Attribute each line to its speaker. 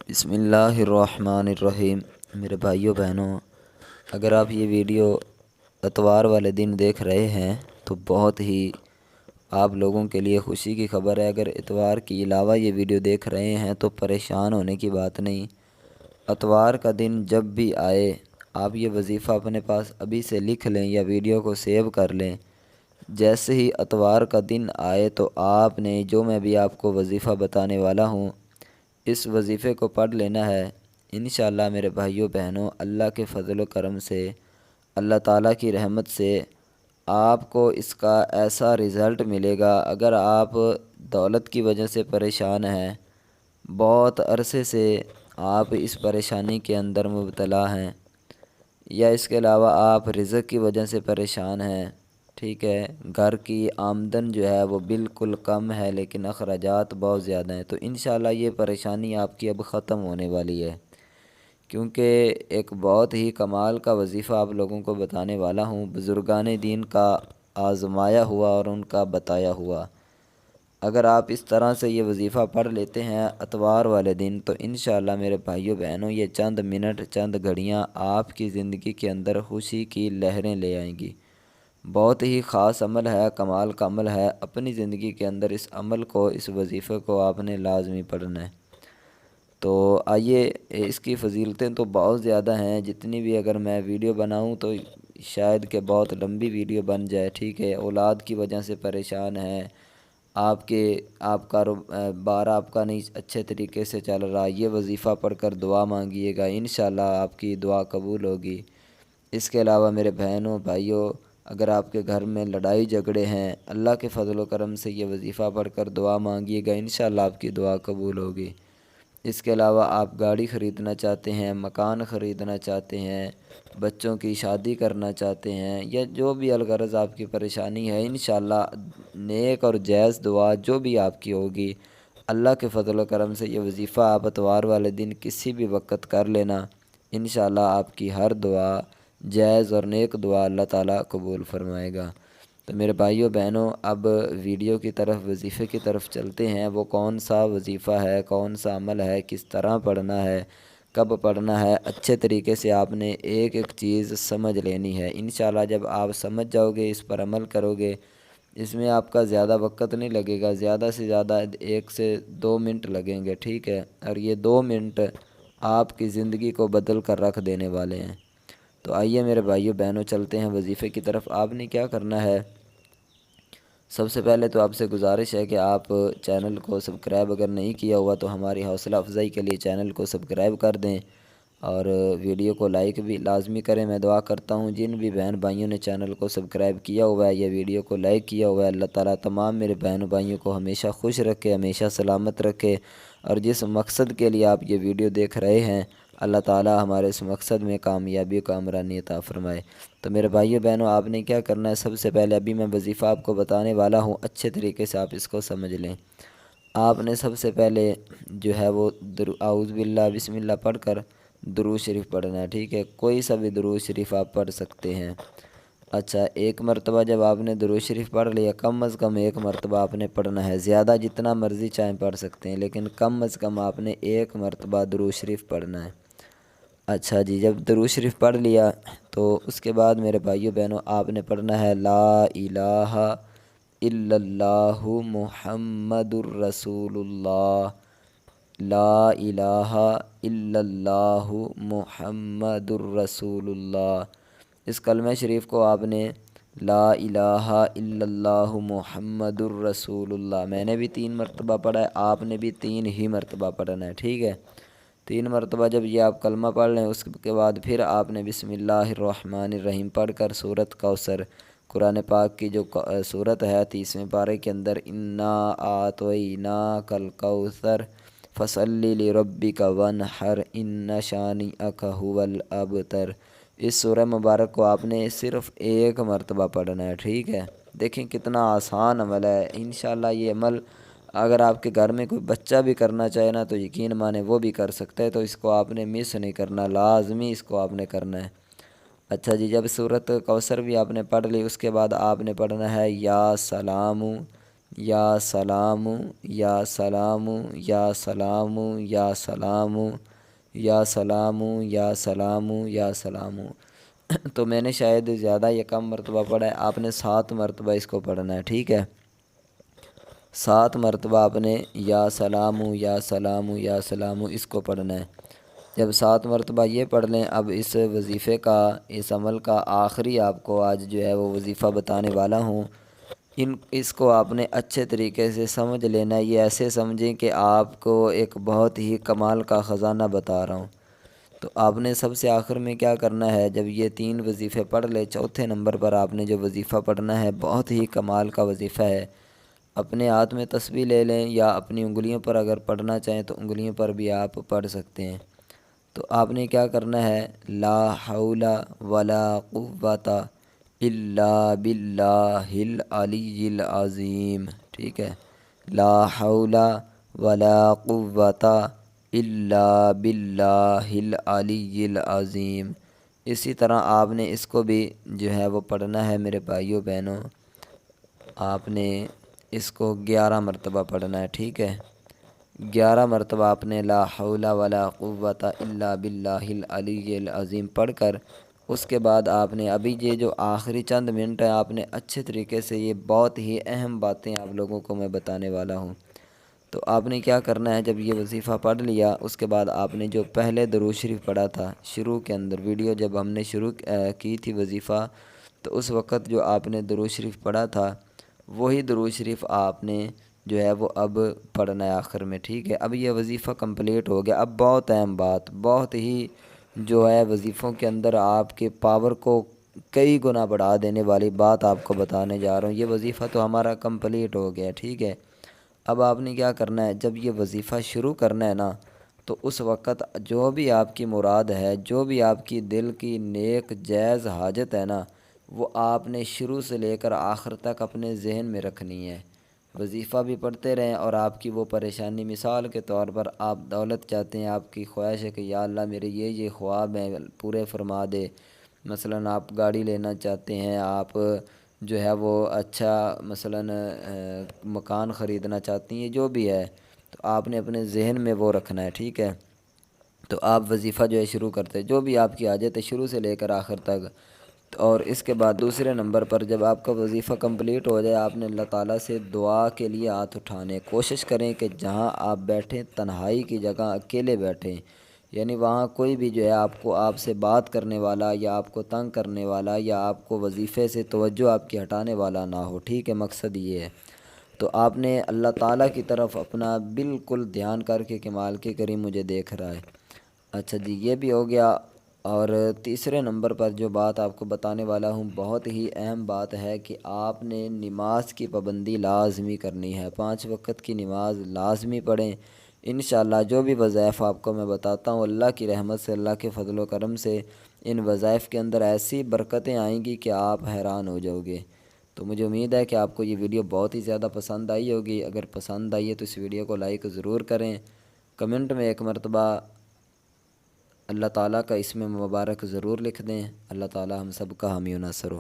Speaker 1: بسم اللہ الرحمن الرحیم۔ میرے بھائیوں بہنوں، اگر آپ یہ ویڈیو اتوار والے دن دیکھ رہے ہیں تو بہت ہی آپ لوگوں کے لیے خوشی کی خبر ہے۔ اگر اتوار کے علاوہ یہ ویڈیو دیکھ رہے ہیں تو پریشان ہونے کی بات نہیں۔ اتوار کا دن جب بھی آئے آپ یہ وظیفہ اپنے پاس ابھی سے لکھ لیں یا ویڈیو کو سیو کر لیں۔ جیسے ہی اتوار کا دن آئے تو آپ نے جو میں بھی آپ کو وظیفہ بتانے والا ہوں اس وظیفے کو پڑھ لینا ہے۔ انشاءاللہ میرے بھائیوں بہنوں، اللہ کے فضل و کرم سے، اللہ تعالیٰ کی رحمت سے آپ کو اس کا ایسا رزلٹ ملے گا۔ اگر آپ دولت کی وجہ سے پریشان ہیں، بہت عرصے سے آپ اس پریشانی کے اندر مبتلا ہیں، یا اس کے علاوہ آپ رزق کی وجہ سے پریشان ہیں، ٹھیک ہے، گھر کی آمدن جو ہے وہ بالکل کم ہے لیکن اخراجات بہت زیادہ ہیں، تو انشاءاللہ یہ پریشانی آپ کی اب ختم ہونے والی ہے، کیونکہ ایک بہت ہی کمال کا وظیفہ آپ لوگوں کو بتانے والا ہوں، بزرگان دین کا آزمایا ہوا اور ان کا بتایا ہوا۔ اگر آپ اس طرح سے یہ وظیفہ پڑھ لیتے ہیں اتوار والے دن تو انشاءاللہ میرے بھائیوں بہنوں یہ چند منٹ چند گھڑیاں آپ کی زندگی کے اندر خوشی کی لہریں لے آئیں گی۔ بہت ہی خاص عمل ہے، کمال کا عمل ہے، اپنی زندگی کے اندر اس عمل کو، اس وظیفے کو آپ نے لازمی پڑھنا ہے۔ تو آئیے، اس کی فضیلتیں تو بہت زیادہ ہیں، جتنی بھی اگر میں ویڈیو بناؤں تو شاید کہ بہت لمبی ویڈیو بن جائے، ٹھیک ہے۔ اولاد کی وجہ سے پریشان ہیں، آپ کاروبار آپ کا نہیں اچھے طریقے سے چل رہا، یہ وظیفہ پڑھ کر دعا مانگیے گا، انشاءاللہ آپ کی دعا قبول ہوگی۔ اس کے علاوہ میرے بہنوں بھائیوں، اگر آپ کے گھر میں لڑائی جھگڑے ہیں، اللہ کے فضل و کرم سے یہ وظیفہ پڑھ کر دعا مانگیے گا، انشاءاللہ آپ کی دعا قبول ہوگی۔ اس کے علاوہ آپ گاڑی خریدنا چاہتے ہیں، مکان خریدنا چاہتے ہیں، بچوں کی شادی کرنا چاہتے ہیں، یا جو بھی الغرض آپ کی پریشانی ہے، انشاءاللہ نیک اور جائز دعا جو بھی آپ کی ہوگی، اللہ کے فضل و کرم سے یہ وظیفہ آپ اتوار والے دن کسی بھی وقت کر لینا، انشاءاللہ آپ کی ہر دعا جائز اور نیک دعا اللہ تعالیٰ قبول فرمائے گا۔ تو میرے بھائیوں بہنوں، اب ویڈیو کی طرف، وظیفے کی طرف چلتے ہیں۔ وہ کون سا وظیفہ ہے، کون سا عمل ہے، کس طرح پڑھنا ہے، کب پڑھنا ہے، اچھے طریقے سے آپ نے ایک ایک چیز سمجھ لینی ہے۔ انشاءاللہ جب آپ سمجھ جاؤ گے، اس پر عمل کرو گے، اس میں آپ کا زیادہ وقت نہیں لگے گا، زیادہ سے زیادہ 1 سے 2 منٹ لگیں گے، ٹھیک ہے، اور یہ 2 منٹ آپ کی زندگی کو بدل کر رکھ دینے والے ہیں۔ تو آئیے میرے بھائیوں بہنوں، چلتے ہیں وظیفے کی طرف۔ آپ نے کیا کرنا ہے، سب سے پہلے تو آپ سے گزارش ہے کہ آپ چینل کو سبسکرائب اگر نہیں کیا ہوا تو ہماری حوصلہ افزائی کے لیے چینل کو سبسکرائب کر دیں، اور ویڈیو کو لائک بھی لازمی کریں۔ میں دعا کرتا ہوں جن بھی بہن بھائیوں نے چینل کو سبسکرائب کیا ہوا ہے یا ویڈیو کو لائک کیا ہوا ہے، اللہ تعالیٰ تمام میرے بہن بھائیوں کو ہمیشہ خوش رکھے، ہمیشہ سلامت رکھے، اور جس مقصد کے لیے آپ یہ ویڈیو دیکھ رہے ہیں اللہ تعالیٰ ہمارے اس مقصد میں کامیابی کا کامرانی عطا فرمائے۔ تو میرے بھائیوں بہنوں، آپ نے کیا کرنا ہے، سب سے پہلے ابھی میں وظیفہ آپ کو بتانے والا ہوں، اچھے طریقے سے آپ اس کو سمجھ لیں۔ آپ نے سب سے پہلے جو ہے وہ اعوذ باللہ بسم اللہ پڑھ کر درود شریف پڑھنا ہے، ٹھیک ہے، کوئی سا بھی درود شریف آپ پڑھ سکتے ہیں۔ اچھا، ایک مرتبہ جب آپ نے درود شریف پڑھ لیا، کم از کم ایک مرتبہ آپ نے پڑھنا ہے، زیادہ جتنا مرضی چاہیں پڑھ سکتے ہیں، لیکن کم از کم آپ نے ایک مرتبہ درود شریف پڑھنا ہے۔ اچھا جی، جب درود شریف پڑھ لیا تو اس کے بعد میرے بھائیوں بہنوں آپ نے پڑھنا ہے لا الہ الا اللہ محمد الرسول اللہ، لا الہ الا اللہ محمد الرسول اللہ۔ اس کلمہ شریف کو آپ نے لا الہ الا اللہ محمد الرسول اللہ، میں نے بھی 3 مرتبہ پڑھا ہے، آپ نے بھی 3 ہی مرتبہ پڑھنا ہے، ٹھیک ہے۔ 3 مرتبہ جب یہ آپ کلمہ پڑھ لیں اس کے بعد پھر آپ نے بسم اللہ الرحمن الرحیم پڑھ کر سورۃ کوثر، قرآن پاک کی جو سورت ہے 30ویں پارے کے اندر، انا اعطیناک الکوثر فصلی لربک وانحر ان شانئک ھو الابتر، اس سورہ مبارک کو آپ نے صرف 1 مرتبہ پڑھنا ہے، ٹھیک ہے۔ دیکھیں کتنا آسان عمل ہے، انشاءاللہ یہ عمل اگر آپ کے گھر میں کوئی بچہ بھی کرنا چاہے نا تو یقین مانے وہ بھی کر سکتا ہے، تو اس کو آپ نے مس نہیں کرنا، لازمی اس کو آپ نے کرنا ہے۔ اچھا جی، جب سورۃ کوثر بھی آپ نے پڑھ لی اس کے بعد آپ نے پڑھنا ہے یا سلام، یا سلام یا سلام یا سلام یا سلام یا سلام یا سلام یا سلام۔ تو میں نے شاید زیادہ یا کم مرتبہ پڑھا ہے، آپ نے 7 مرتبہ اس کو پڑھنا ہے، ٹھیک ہے۔ 7 مرتبہ آپ نے یا سلام یا سلام یا سلام اس کو پڑھنا ہے۔ جب 7 مرتبہ یہ پڑھ لیں، اب اس وظیفے کا، اس عمل کا آخری آپ کو آج جو ہے وہ وظیفہ بتانے والا ہوں۔ اس کو آپ نے اچھے طریقے سے سمجھ لینا ہے، یہ ایسے سمجھیں کہ آپ کو ایک بہت ہی کمال کا خزانہ بتا رہا ہوں۔ تو آپ نے سب سے آخر میں کیا کرنا ہے، جب یہ 3 وظیفے پڑھ لے، چوتھے نمبر پر آپ نے جو وظیفہ پڑھنا ہے بہت ہی کمال کا وظیفہ ہے۔ اپنے ہاتھ میں تسبیح لے لیں یا اپنی انگلیوں پر اگر پڑھنا چاہیں تو انگلیوں پر بھی آپ پڑھ سکتے ہیں۔ تو آپ نے کیا کرنا ہے، لا حول ولا قوت الا باللہ العلی العظیم، ٹھیک ہے۔ لا حول ولا قوت الا باللہ العلی العظیم۔ اسی طرح آپ نے اس کو بھی جو ہے وہ پڑھنا ہے میرے بھائیوں بہنوں، آپ نے اس کو 11 مرتبہ پڑھنا ہے، ٹھیک ہے۔ 11 مرتبہ آپ نے لا حول ولا قوت الا باللہ العلی العظیم پڑھ کر، اس کے بعد آپ نے ابھی یہ جو آخری چند منٹ ہیں، آپ نے اچھے طریقے سے، یہ بہت ہی اہم باتیں آپ لوگوں کو میں بتانے والا ہوں۔ تو آپ نے کیا کرنا ہے، جب یہ وظیفہ پڑھ لیا، اس کے بعد آپ نے جو پہلے درود شریف پڑھا تھا شروع کے اندر، ویڈیو جب ہم نے شروع کی تھی وظیفہ، تو اس وقت جو آپ نے درود شریف پڑھا تھا وہی درود شریف آپ نے جو ہے وہ اب پڑھنا ہے آخر میں، ٹھیک ہے۔ اب یہ وظیفہ کمپلیٹ ہو گیا۔ اب بہت اہم بات، بہت ہی جو ہے وظیفوں کے اندر آپ کے پاور کو کئی گنا بڑھا دینے والی بات آپ کو بتانے جا رہا ہوں۔ یہ وظیفہ تو ہمارا کمپلیٹ ہو گیا، ٹھیک ہے۔ اب آپ نے کیا کرنا ہے، جب یہ وظیفہ شروع کرنا ہے نا، تو اس وقت جو بھی آپ کی مراد ہے، جو بھی آپ کی دل کی نیک جائز حاجت ہے نا، وہ آپ نے شروع سے لے کر آخر تک اپنے ذہن میں رکھنی ہے۔ وظیفہ بھی پڑھتے رہیں اور آپ کی وہ پریشانی، مثال کے طور پر آپ دولت چاہتے ہیں، آپ کی خواہش ہے کہ یا اللہ میرے یہ خواب ہیں پورے فرما دے۔ مثلاً آپ گاڑی لینا چاہتے ہیں، آپ جو ہے وہ اچھا مثلاً مکان خریدنا چاہتی ہیں، جو بھی ہے، تو آپ نے اپنے ذہن میں وہ رکھنا ہے، ٹھیک ہے۔ تو آپ وظیفہ جو ہے شروع کرتے، جو بھی آپ کی حاجت ہے شروع سے لے کر آخر تک۔ اور اس کے بعد دوسرے نمبر پر جب آپ کا وظیفہ کمپلیٹ ہو جائے، آپ نے اللہ تعالیٰ سے دعا کے لیے ہاتھ اٹھانے، کوشش کریں کہ جہاں آپ بیٹھیں تنہائی کی جگہ اکیلے بیٹھیں، یعنی وہاں کوئی بھی جو ہے آپ سے بات کرنے والا یا آپ کو تنگ کرنے والا یا آپ کو وظیفے سے توجہ آپ کی ہٹانے والا نہ ہو، ٹھیک ہے۔ مقصد یہ ہے، تو آپ نے اللہ تعالیٰ کی طرف اپنا بالکل دھیان کر کے کہ مالک کریم مجھے دیکھ رہا ہے۔ اچھا جی، یہ بھی ہو گیا۔ اور تیسرے نمبر پر جو بات آپ کو بتانے والا ہوں، بہت ہی اہم بات ہے کہ آپ نے نماز کی پابندی لازمی کرنی ہے۔ 5 وقت کی نماز لازمی پڑھیں۔ انشاءاللہ جو بھی وظائف آپ کو میں بتاتا ہوں، اللہ کی رحمت سے، اللہ کے فضل و کرم سے ان وظائف کے اندر ایسی برکتیں آئیں گی کہ آپ حیران ہو جاؤ گے۔ تو مجھے امید ہے کہ آپ کو یہ ویڈیو بہت ہی زیادہ پسند آئی ہوگی۔ اگر پسند آئی ہے تو اس ویڈیو کو لائک ضرور کریں، کمنٹ میں ایک مرتبہ اللہ تعالیٰ کا اسم مبارک ضرور لکھ دیں۔ اللہ تعالیٰ ہم سب کا حامی و ناصر ہو۔